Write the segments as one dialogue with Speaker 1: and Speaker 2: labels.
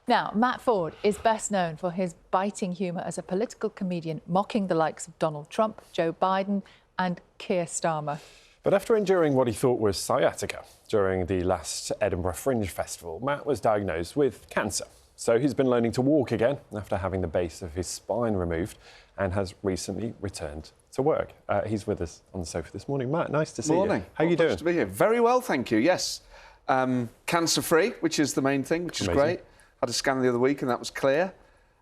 Speaker 1: Now, Matt Forde is best known for his biting humour as a political comedian, mocking the likes of Donald Trump, Joe Biden and Keir Starmer.
Speaker 2: But after enduring what he thought was sciatica during the last Edinburgh Fringe Festival, Matt was diagnosed with cancer. So he's been learning to walk again after having the base of his spine removed and has recently returned to work. He's with us on the sofa this morning. Matt, nice to see you.
Speaker 3: Morning.
Speaker 2: How are you doing?
Speaker 3: Nice to be here. Very well, thank you, yes. Cancer-free, which is the main thing, which is great. Had a scan the other week and that was clear.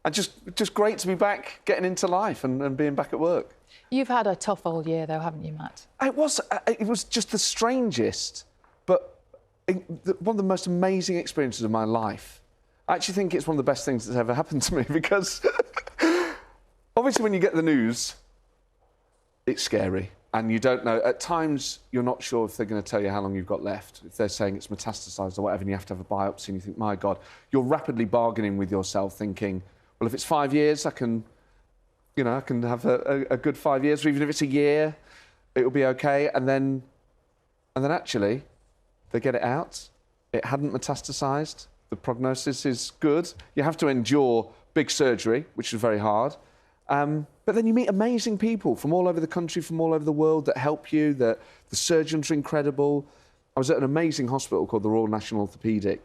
Speaker 3: And just great to be back, getting into life and being back at work.
Speaker 1: You've had a tough old year, though, haven't you, Matt?
Speaker 3: It was just the strangest, but one of the most amazing experiences of my life. I actually think it's one of the best things that's ever happened to me because obviously when you get the news, it's scary. And you don't know, at times you're not sure if they're going to tell you how long you've got left, if they're saying it's metastasised or whatever, and you have to have a biopsy and you think, my God, you're rapidly bargaining with yourself thinking, well, if it's 5 years, I can have a good 5 years, or even if it's a year, it'll be okay. And then actually, they get it out. It hadn't metastasised. The prognosis is good. You have to endure big surgery, which is very hard. But then you meet amazing people from all over the country, from all over the world that help you. The surgeons are incredible. I was at an amazing hospital called the Royal National Orthopaedic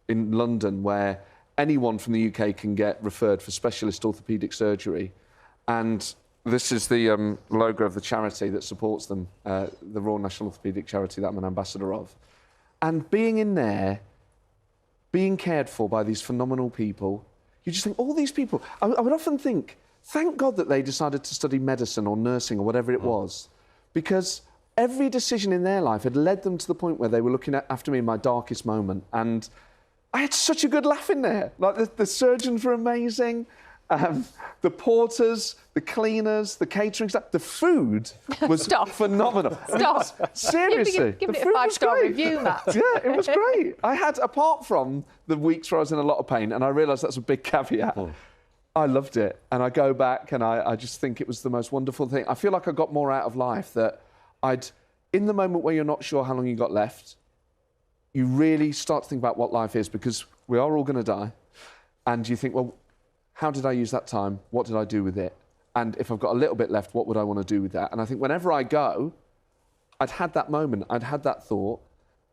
Speaker 3: in London, where anyone from the UK can get referred for specialist orthopaedic surgery. And this is the logo of the charity that supports them, the Royal National Orthopaedic Charity that I'm an ambassador of. And being in there, being cared for by these phenomenal people, you just think, all these people... I would often think, thank God that they decided to study medicine or nursing or whatever it was, because every decision in their life had led them to the point where they were looking after me in my darkest moment. And I had such a good laugh in there. Like, the surgeons were amazing, the porters, the cleaners, the catering staff, the food was phenomenal.
Speaker 1: Stop.
Speaker 3: Seriously.
Speaker 1: Give it a 5-star review, Matt.
Speaker 3: Yeah, it was great. I had, apart from the weeks where I was in a lot of pain, and I realised that's a big caveat, I loved it. And I go back and I just think it was the most wonderful thing. I feel like I got more out of life that in the moment where you're not sure how long you got left, you really start to think about what life is, because we are all going to die. And you think, well, how did I use that time? What did I do with it? And if I've got a little bit left, what would I want to do with that? And I think whenever I go, I'd had that moment, I'd had that thought.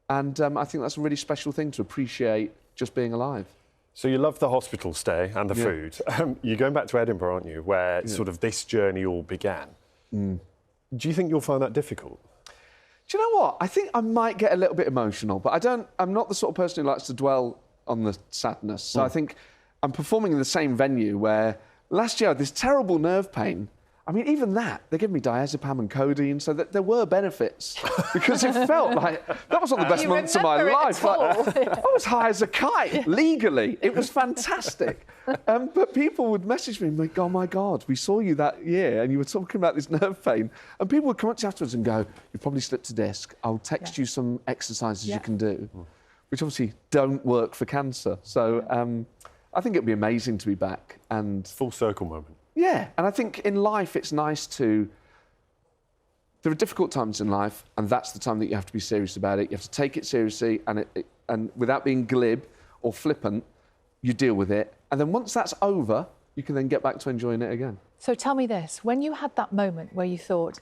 Speaker 3: And I think that's a really special thing to appreciate just being alive.
Speaker 2: So you love the hospital stay and the food. You're going back to Edinburgh, aren't you, where sort of this journey all began. Do you think you'll find that difficult?
Speaker 3: Do you know what? I think I might get a little bit emotional, but I'm not the sort of person who likes to dwell on the sadness. So I think I'm performing in the same venue where last year I had this terrible nerve pain. I mean, even that, they gave me diazepam and codeine, so that there were benefits. Because it felt like, that was one of the best months of my life. Like, I was high as a kite, legally. It was fantastic. But people would message me and like, oh my God, we saw you that year and you were talking about this nerve pain. And people would come up to you afterwards and go, you've probably slipped a disc. I'll text you some exercises you can do, which obviously don't work for cancer. So I think it'd be amazing to be back. And
Speaker 2: full circle moment.
Speaker 3: Yeah, and I think in life it's nice to... There are difficult times in life, and that's the time that you have to be serious about it. You have to take it seriously, and without being glib or flippant, you deal with it. And then once that's over, you can then get back to enjoying it again.
Speaker 1: So tell me this, when you had that moment where you thought,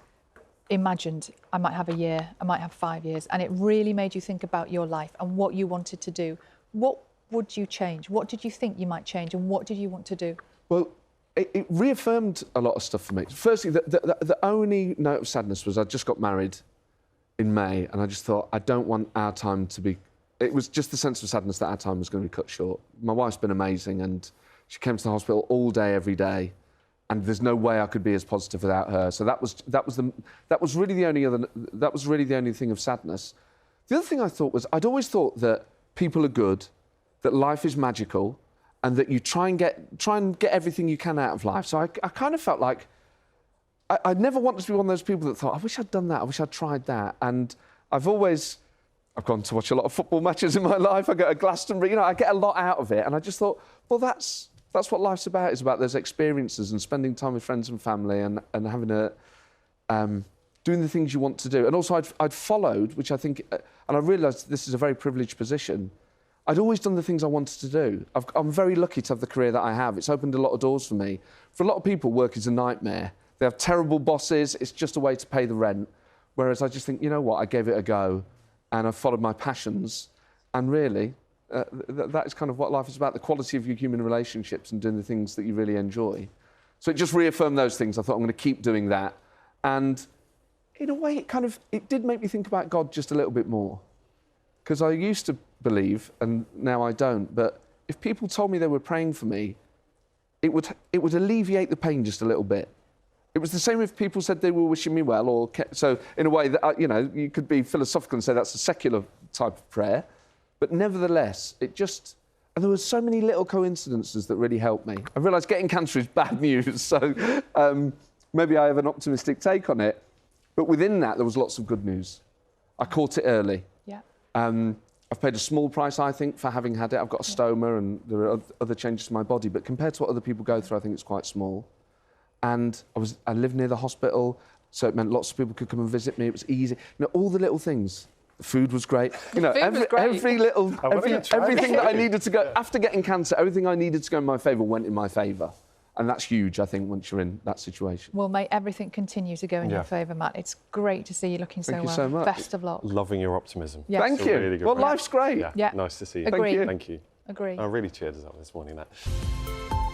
Speaker 1: imagined, I might have a year, I might have 5 years, and it really made you think about your life and what you wanted to do, what would you change? What did you think you might change, and what did you want to do?
Speaker 3: Well, it reaffirmed a lot of stuff for me. Firstly, the only note of sadness was I just got married in May, and I just thought, I don't want our time to be... It was just the sense of sadness that our time was going to be cut short. My wife's been amazing, and she came to the hospital all day, every day, and there's no way I could be as positive without her. So that was really the only thing of sadness. The other thing I thought was, I'd always thought that people are good, that life is magical, and that you try and get everything you can out of life. So I kind of felt like I never wanted to be one of those people that thought, I wish I'd done that, I wish I'd tried that. And I've gone to watch a lot of football matches in my life. I go to Glastonbury, I get a lot out of it. And I just thought, well, that's what life's about. It's about those experiences and spending time with friends and family and having doing the things you want to do. And also I'd followed, which I think, and I realised this is a very privileged position, I'd always done the things I wanted to do. I'm very lucky to have the career that I have. It's opened a lot of doors for me. For a lot of people, work is a nightmare. They have terrible bosses. It's just a way to pay the rent. Whereas I just think, you know what, I gave it a go and I followed my passions. And really, that is kind of what life is about, the quality of your human relationships and doing the things that you really enjoy. So it just reaffirmed those things. I thought, I'm going to keep doing that. And in a way, it did make me think about God just a little bit more. Because I used to believe, and now I don't, but if people told me they were praying for me, it would alleviate the pain just a little bit. It was the same if people said they were wishing me well, or so in a way that, you know, you could be philosophical and say that's a secular type of prayer, but nevertheless, it just, and there were so many little coincidences that really helped me. I realised getting cancer is bad news, so maybe I have an optimistic take on it, but within that, there was lots of good news. I caught it early.
Speaker 1: Yeah.
Speaker 3: I've paid a small price, I think, for having had it. I've got a stoma and there are other changes to my body, but compared to what other people go through, I think it's quite small. And I lived near the hospital, so it meant lots of people could come and visit me. It was easy. You know, all the little things. The food was great. You know, everything that I needed to go, after getting cancer, everything I needed to go in my favour went in my favour. And that's huge, I think, once you're in that situation.
Speaker 1: Well, may everything continue to go in your favour, Matt. It's great to see you looking so well.
Speaker 3: Thank you so much.
Speaker 1: Best of luck.
Speaker 2: Loving your optimism.
Speaker 1: Yes.
Speaker 3: Thank you.
Speaker 2: Really good
Speaker 3: well,
Speaker 2: friend.
Speaker 3: life's great.
Speaker 2: Yeah. Nice to see you.
Speaker 1: Agree.
Speaker 3: Thank you.
Speaker 2: Thank you.
Speaker 1: Agree.
Speaker 2: I really cheered us up this morning, that.